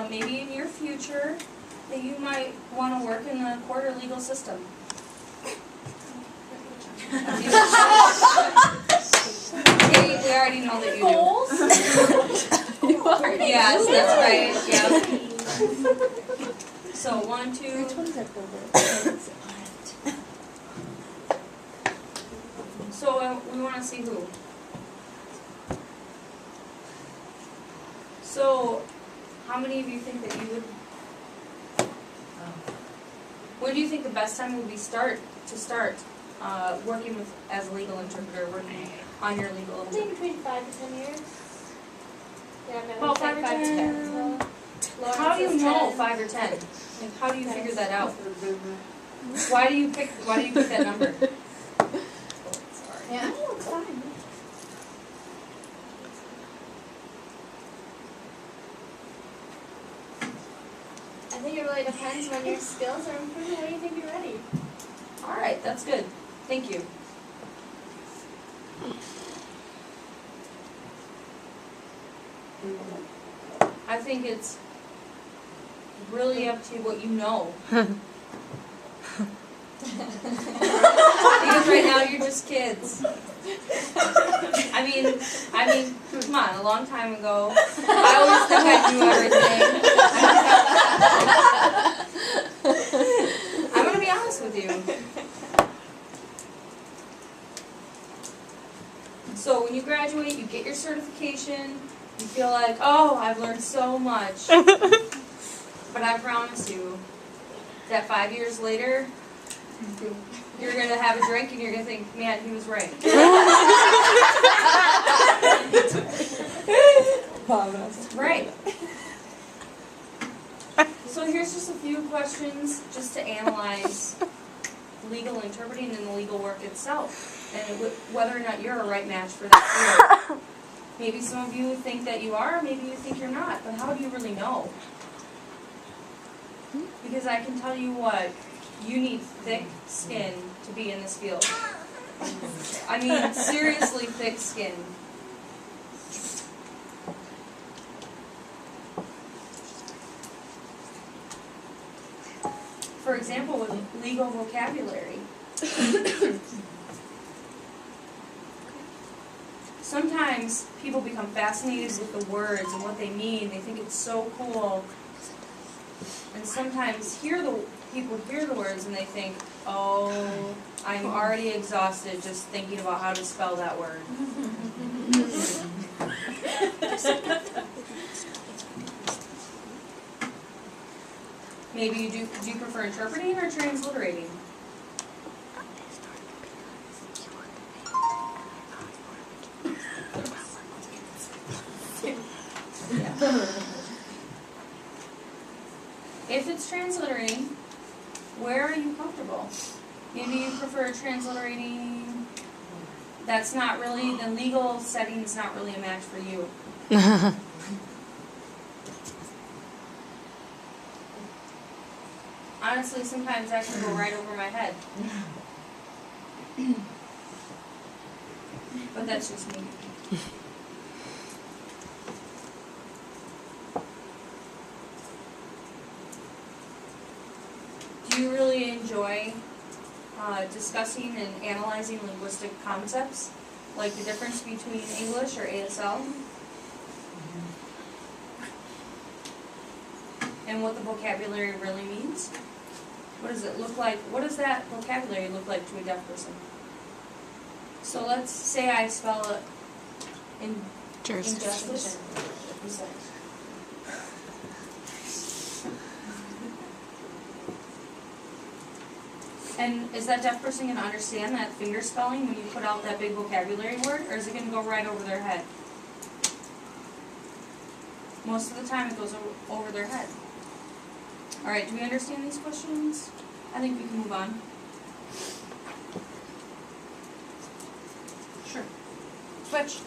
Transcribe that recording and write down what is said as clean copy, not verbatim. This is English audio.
maybe in your future, that you might want to work in the court or legal system. Okay, we already know that you do. Yes, that's right. Yep. So 1, 2. So we want to see who. So, how many of you think that you would? When do you think the best time would be to start working with as a legal interpreter, working on your legal? I think between 5 to 10 years. Yeah, no, About 5 or 10. How do you know 5 or 10? Like, how do you figure that out? Why do you pick that number? Yeah, no, it's fine. I think it really depends when your skills are improving. When you think you're ready? All right, that's good. Thank you. I think it's really up to what you know. Because right now you're just kids. I mean, come on, a long time ago, I always think I knew everything. I'm gonna be honest with you. So when you graduate, you get your certification, you feel like, oh, I've learned so much. But I promise you that 5 years later, you're going to have a drink and you're going to think, man, he was right. Right. So here's just a few questions just to analyze legal interpreting and the legal work itself, and whether or not you're a right match for that field. Maybe some of you think that you are, maybe you think you're not, but how do you really know? Because I can tell you what, you need thick skin to be in this field. I mean, seriously thick skin. For example, with legal vocabulary. Sometimes people become fascinated with the words and what they mean. They think it's so cool. And sometimes people hear the words and they think, oh, I'm already exhausted just thinking about how to spell that word. Maybe you do you prefer interpreting or transliterating? If it's transliterating, where are you comfortable? Maybe you prefer transliterating. That's not really, the legal setting is not really a match for you. Honestly, sometimes that can go right over my head. But that's just me. Do you really enjoy discussing and analyzing linguistic concepts, like the difference between English or ASL, and what the vocabulary really means? What does it look like? What does that vocabulary look like to a deaf person? So let's say I spell it injustice. And is that deaf person going to understand that finger spelling when you put out that big vocabulary word, or is it going to go right over their head? Most of the time it goes over their head. Alright, do we understand these questions? I think we can move on. Sure. Switch.